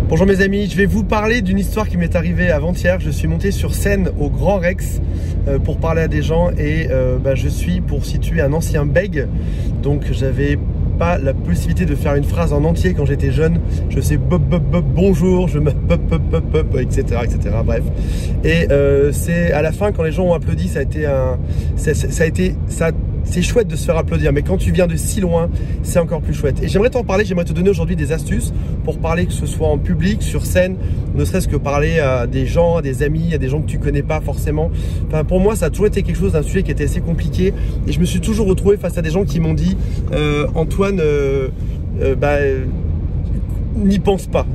Bonjour mes amis, je vais vous parler d'une histoire qui m'est arrivée avant-hier. Je suis monté sur scène au Grand Rex pour parler à des gens et je suis pour situer un ancien bègue. Donc j'avais pas la possibilité de faire une phrase en entier quand j'étais jeune. Je sais bonjour, je me etc. Bref. Et c'est à la fin quand les gens ont applaudi, c'est chouette de se faire applaudir, mais quand tu viens de si loin, c'est encore plus chouette. Et j'aimerais t'en parler, j'aimerais te donner aujourd'hui des astuces pour parler, que ce soit en public, sur scène, ne serait-ce que parler à des gens, à des amis, à des gens que tu connais pas forcément. Enfin, pour moi, ça a toujours été quelque chose, un sujet qui était assez compliqué. Et je me suis toujours retrouvé face à des gens qui m'ont dit Antoine, n'y pense pas,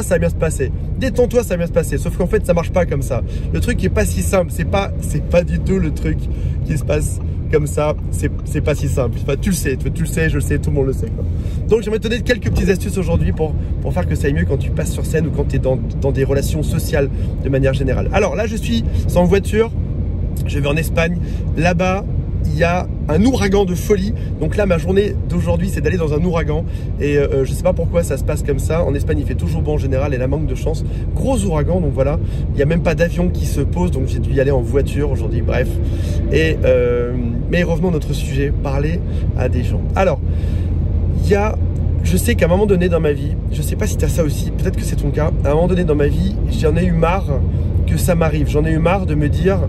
ça va bien se passer. Détends-toi, ça va bien se passer. Sauf qu'en fait, ça marche pas comme ça. Le truc est pas si simple. C'est pas du tout le truc qui se passe comme ça. C'est pas si simple. Enfin, tu le sais, je le sais, tout le monde le sait, quoi. Donc, j'aimerais te donner quelques petites astuces aujourd'hui pour faire que ça aille mieux quand tu passes sur scène ou quand tu es dans des relations sociales de manière générale. Alors là, je suis en voiture. Je vais en Espagne. Là-bas, il y a un ouragan de folie. Donc là, ma journée d'aujourd'hui, c'est d'aller dans un ouragan. Et je sais pas pourquoi ça se passe comme ça. En Espagne, il fait toujours bon en général et là, manque de chance. Gros ouragan, donc voilà. Il n'y a même pas d'avion qui se pose. Donc j'ai dû y aller en voiture aujourd'hui. Bref. Mais revenons à notre sujet. Parler à des gens. Alors, je sais qu'à un moment donné dans ma vie, je sais pas si tu as ça aussi, peut-être que c'est ton cas. À un moment donné dans ma vie, j'en ai eu marre que ça m'arrive. J'en ai eu marre de me dire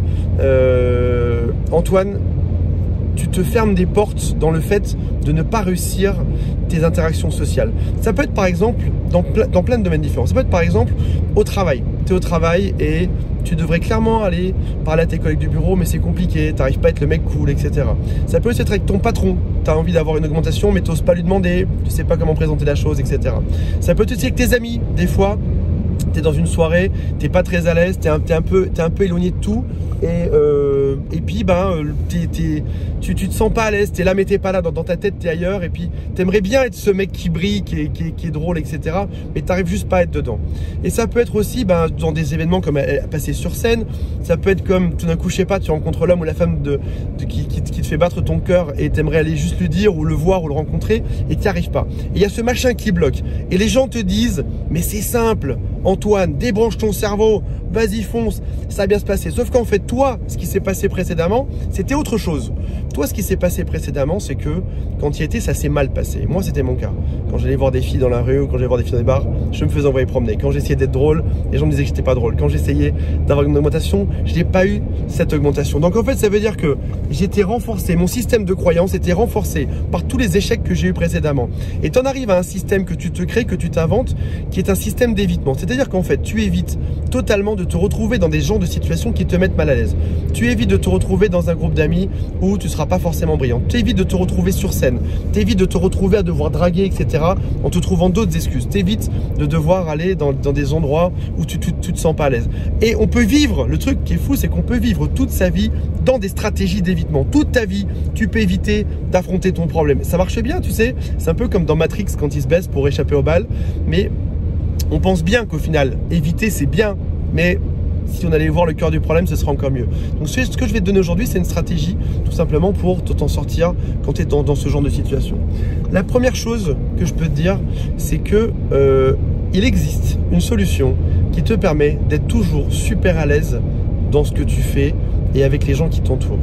Antoine, tu te fermes des portes dans le fait de ne pas réussir tes interactions sociales. Ça peut être par exemple dans plein de domaines différents. Ça peut être par exemple au travail. Tu es au travail et tu devrais clairement aller parler à tes collègues du bureau, mais c'est compliqué, tu n'arrives pas à être le mec cool, etc. Ça peut aussi être avec ton patron. Tu as envie d'avoir une augmentation, mais tu n'oses pas lui demander, tu ne sais pas comment présenter la chose, etc. Ça peut être aussi avec tes amis. Des fois, tu es dans une soirée, tu n'es pas très à l'aise, tu es un peu éloigné de tout. Et puis tu te sens pas à l'aise, t'es là mais t'es pas là, dans ta tête t'es ailleurs, et puis t'aimerais bien être ce mec qui brille, qui est drôle, etc. mais t'arrives juste pas à être dedans. Et ça peut être aussi dans des événements comme passer sur scène, ça peut être comme tout d'un coup, je sais pas, tu rencontres l'homme ou la femme qui te fait battre ton cœur et t'aimerais aller juste lui dire ou le voir ou le rencontrer et t'y arrives pas. Et il y a ce machin qui bloque et les gens te disent mais c'est simple Antoine, débranche ton cerveau, vas-y fonce, ça va bien se passer. Sauf qu'en fait toi, ce qui s'est passé précédemment, c'était autre chose. Toi, ce qui s'est passé précédemment, c'est que quand tu y étais, ça s'est mal passé. Moi, c'était mon cas. Quand j'allais voir des filles dans la rue ou quand j'allais voir des filles dans les bars, je me faisais envoyer promener. Quand j'essayais d'être drôle, les gens me disaient que j'étais pas drôle. Quand j'essayais d'avoir une augmentation, je n'ai pas eu cette augmentation. Donc en fait, ça veut dire que j'étais renforcé. Mon système de croyance était renforcé par tous les échecs que j'ai eu précédemment. Et tu en arrives à un système que tu te crées, que tu t'inventes, qui est un système d'évitement. C'est-à-dire qu'en fait, tu évites totalement de te retrouver dans des genres de situations qui te mettent mal à l'aise. Tu évites de te retrouver dans un groupe d'amis où tu ne seras pas forcément brillant. Tu évites de te retrouver sur scène. Tu évites de te retrouver à devoir draguer, etc. en te trouvant d'autres excuses. Tu évites de devoir aller dans des endroits où tu te sens pas à l'aise. Et on peut vivre, le truc qui est fou, c'est qu'on peut vivre toute sa vie dans des stratégies d'évitement. Toute ta vie, tu peux éviter d'affronter ton problème. Ça marche bien, tu sais. C'est un peu comme dans Matrix quand il se baisse pour échapper aux balles. Mais on pense bien qu'au final, éviter c'est bien. Mais si on allait voir le cœur du problème, ce sera encore mieux. Donc ce que je vais te donner aujourd'hui, c'est une stratégie tout simplement pour t'en sortir quand tu es dans ce genre de situation. La première chose que je peux te dire, c'est que il existe une solution qui te permet d'être toujours super à l'aise dans ce que tu fais et avec les gens qui t'entourent.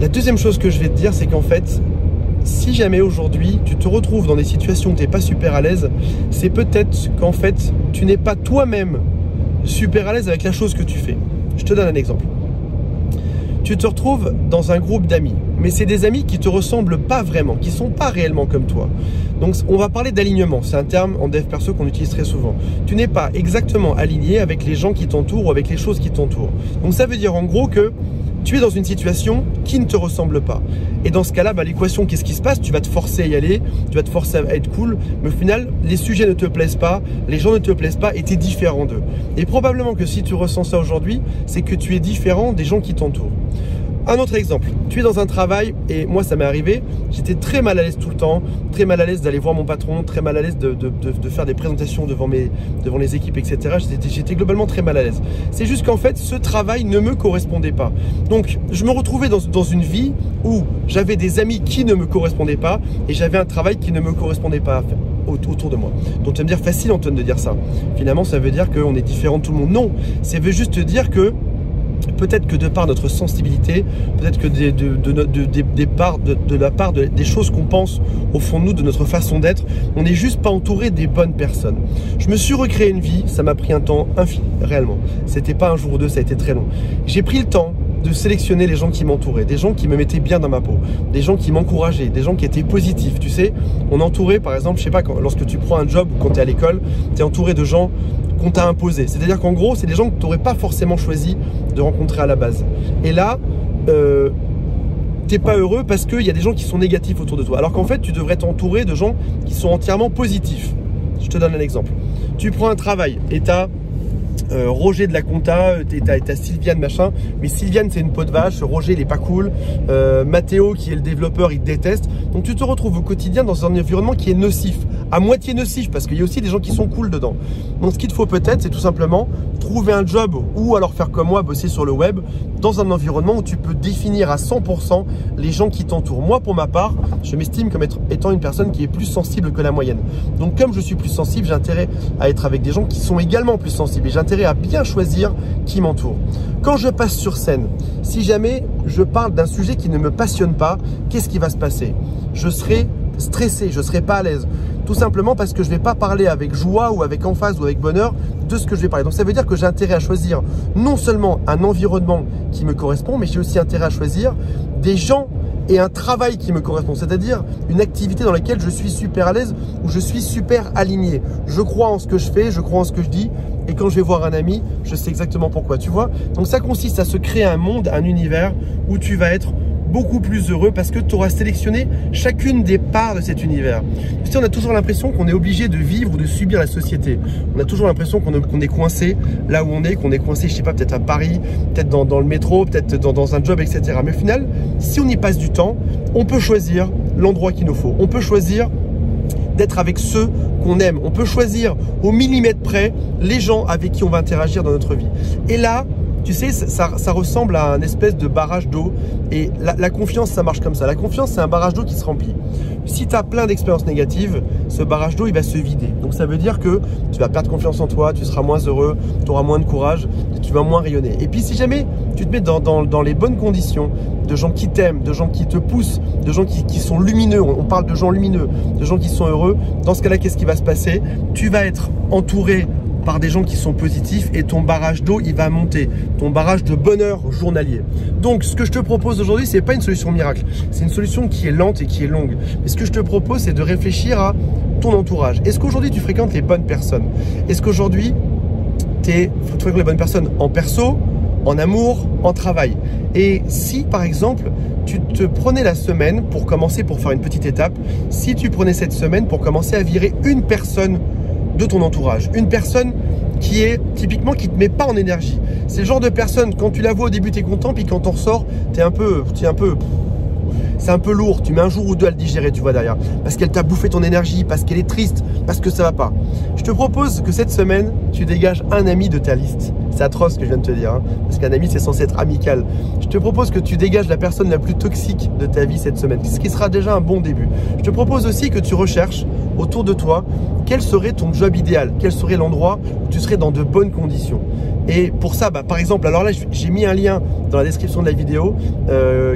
La deuxième chose que je vais te dire, c'est qu'en fait, si jamais aujourd'hui tu te retrouves dans des situations où tu n'es pas super à l'aise, c'est peut-être qu'en fait tu n'es pas toi-même super à l'aise avec la chose que tu fais. Je te donne un exemple. Tu te retrouves dans un groupe d'amis, mais c'est des amis qui te ressemblent pas vraiment, qui sont pas réellement comme toi. Donc on va parler d'alignement, c'est un terme en dev perso qu'on utilise très souvent. Tu n'es pas exactement aligné avec les gens qui t'entourent ou avec les choses qui t'entourent. Donc ça veut dire en gros que tu es dans une situation qui ne te ressemble pas. Et dans ce cas-là, l'équation, qu'est-ce qui se passe? Tu vas te forcer à y aller, tu vas te forcer à être cool, mais au final, les sujets ne te plaisent pas, les gens ne te plaisent pas et tu es différent d'eux. Et probablement que si tu ressens ça aujourd'hui, c'est que tu es différent des gens qui t'entourent. Un autre exemple, tu es dans un travail et moi ça m'est arrivé, j'étais très mal à l'aise tout le temps, très mal à l'aise d'aller voir mon patron, très mal à l'aise de faire des présentations devant les équipes, etc. J'étais globalement très mal à l'aise. C'est juste qu'en fait ce travail ne me correspondait pas. Donc je me retrouvais dans une vie où j'avais des amis qui ne me correspondaient pas et j'avais un travail qui ne me correspondait pas à faire. autour de moi. Donc tu vas me dire, facile Antoine de dire ça. Finalement, ça veut dire qu'on est différent de tout le monde. Non, ça veut juste dire que peut-être que de par notre sensibilité, peut-être que de la part des choses qu'on pense au fond de nous, de notre façon d'être, on n'est juste pas entouré des bonnes personnes. Je me suis recréé une vie, ça m'a pris un temps infini, réellement. C'était pas un jour ou deux, ça a été très long. J'ai pris le temps de sélectionner les gens qui m'entouraient, des gens qui me mettaient bien dans ma peau, des gens qui m'encourageaient, des gens qui étaient positifs. Tu sais, on est entouré, par exemple, je sais pas, lorsque tu prends un job ou quand tu es à l'école, tu es entouré de gens qu'on t'a imposé. C'est-à-dire qu'en gros, c'est des gens que tu n'aurais pas forcément choisi de rencontrer à la base. Et là, t'es pas heureux parce qu'il y a des gens qui sont négatifs autour de toi. Alors qu'en fait, tu devrais t'entourer de gens qui sont entièrement positifs. Je te donne un exemple. Tu prends un travail et tu as Roger de la compta, t'as Sylviane machin, mais Sylviane c'est une peau de vache, Roger il est pas cool, Mathéo qui est le développeur il te déteste, donc tu te retrouves au quotidien dans un environnement qui est nocif, à moitié nocif parce qu'il y a aussi des gens qui sont cool dedans. Donc ce qu'il te faut peut-être c'est tout simplement trouver un job ou alors faire comme moi, bosser sur le web dans un environnement où tu peux définir à 100% les gens qui t'entourent. Moi pour ma part, je m'estime comme étant une personne qui est plus sensible que la moyenne. Donc comme je suis plus sensible, j'ai intérêt à être avec des gens qui sont également plus sensibles et j'ai intérêt à bien choisir qui m'entoure. Quand je passe sur scène, si jamais je parle d'un sujet qui ne me passionne pas, qu'est-ce qui va se passer? Je serai stressé, je ne serai pas à l'aise. Tout simplement parce que je ne vais pas parler avec joie ou avec emphase ou avec bonheur de ce que je vais parler. Donc ça veut dire que j'ai intérêt à choisir non seulement un environnement qui me correspond, mais j'ai aussi intérêt à choisir des gens et un travail qui me correspond, c'est-à-dire une activité dans laquelle je suis super à l'aise, où je suis super aligné. Je crois en ce que je fais, je crois en ce que je dis, et quand je vais voir un ami, je sais exactement pourquoi, tu vois. Donc ça consiste à se créer un monde, un univers où tu vas être beaucoup plus heureux parce que tu auras sélectionné chacune des parts de cet univers. Tu sais, on a toujours l'impression qu'on est obligé de vivre ou de subir la société. On a toujours l'impression qu'on est coincé là où on est, qu'on est coincé, je sais pas, peut-être à Paris, peut-être dans le métro, peut-être dans un job, etc. Mais au final, si on y passe du temps, on peut choisir l'endroit qu'il nous faut. On peut choisir d'être avec ceux qu'on aime. On peut choisir au millimètre près les gens avec qui on va interagir dans notre vie. Et là, tu sais, ça ressemble à un espèce de barrage d'eau. Et la confiance, ça marche comme ça. La confiance, c'est un barrage d'eau qui se remplit. Si tu as plein d'expériences négatives, ce barrage d'eau, il va se vider. Donc ça veut dire que tu vas perdre confiance en toi, tu seras moins heureux, tu auras moins de courage, tu vas moins rayonner. Et puis si jamais tu te mets dans les bonnes conditions, de gens qui t'aiment, de gens qui te poussent, de gens qui sont lumineux, on parle de gens lumineux, de gens qui sont heureux, dans ce cas-là, qu'est-ce qui va se passer? Tu vas être entouré par des gens qui sont positifs et ton barrage d'eau, il va monter. Ton barrage de bonheur journalier. Donc, ce que je te propose aujourd'hui, c'est pas une solution miracle. C'est une solution qui est lente et qui est longue. Mais ce que je te propose, c'est de réfléchir à ton entourage. Est-ce qu'aujourd'hui, tu fréquentes les bonnes personnes? Est-ce qu'aujourd'hui, tu fréquentes les bonnes personnes en perso, en amour, en travail? Et si, par exemple, tu te prenais la semaine pour commencer, pour faire une petite étape, si tu prenais cette semaine pour commencer à virer une personne de ton entourage, une personne qui est typiquement qui te met pas en énergie. C'est le genre de personne, quand tu la vois au début, tu es content, puis quand on ressort, c'est un peu lourd. Tu mets un jour ou deux à le digérer, tu vois, derrière. Parce qu'elle t'a bouffé ton énergie, parce qu'elle est triste, parce que ça va pas. Je te propose que cette semaine, tu dégages un ami de ta liste. C'est atroce ce que je viens de te dire, hein, parce qu'un ami, c'est censé être amical. Je te propose que tu dégages la personne la plus toxique de ta vie cette semaine, ce qui sera déjà un bon début. Je te propose aussi que tu recherches autour de toi quel serait ton job idéal, quel serait l'endroit où tu serais dans de bonnes conditions. Et pour ça, par exemple, alors là, j'ai mis un lien dans la description de la vidéo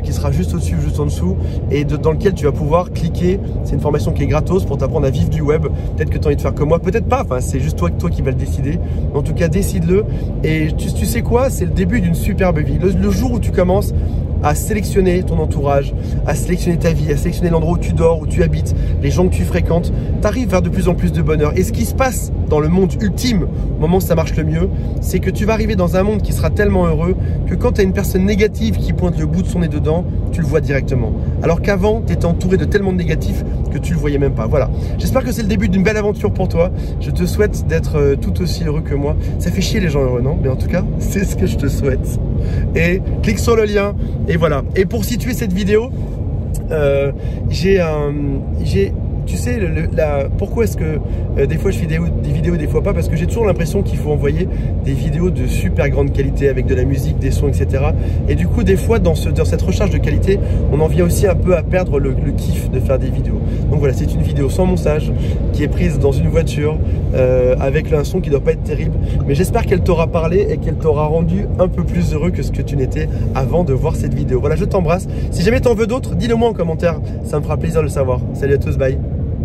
qui sera juste au-dessus, juste en dessous, et dans lequel tu vas pouvoir cliquer. C'est une formation qui est gratos pour t'apprendre à vivre du web. Peut-être que tu as envie de faire comme moi, peut-être pas. Enfin, c'est juste toi qui vas le décider. Mais en tout cas, décide-le. Et tu sais quoi? C'est le début d'une superbe vie. Le jour où tu commences à sélectionner ton entourage, à sélectionner ta vie, à sélectionner l'endroit où tu dors, où tu habites, les gens que tu fréquentes, tu arrives vers de plus en plus de bonheur. Et ce qui se passe dans le monde ultime, au moment où ça marche le mieux, c'est que tu vas arriver dans un monde qui sera tellement heureux que quand tu as une personne négative qui pointe le bout de son nez dedans, tu le vois directement. Alors qu'avant, tu étais entouré de tellement de négatifs que tu le voyais même pas. Voilà. J'espère que c'est le début d'une belle aventure pour toi. Je te souhaite d'être tout aussi heureux que moi. Ça fait chier les gens heureux, non? Mais en tout cas, c'est ce que je te souhaite. Et clique sur le lien. Et voilà. Et pour situer cette vidéo, j'ai tu sais, pourquoi est-ce que des fois je fais des vidéos, des fois pas? Parce que j'ai toujours l'impression qu'il faut envoyer des vidéos de super grande qualité avec de la musique, des sons, etc. Et du coup, des fois, dans cette recherche de qualité, on en vient aussi un peu à perdre le kiff de faire des vidéos. Donc voilà, c'est une vidéo sans montage qui est prise dans une voiture avec un son qui doit pas être terrible. Mais j'espère qu'elle t'aura parlé et qu'elle t'aura rendu un peu plus heureux que ce que tu n'étais avant de voir cette vidéo. Voilà, je t'embrasse. Si jamais t'en veux d'autres, dis-le moi en commentaire. Ça me fera plaisir de le savoir. Salut à tous, bye.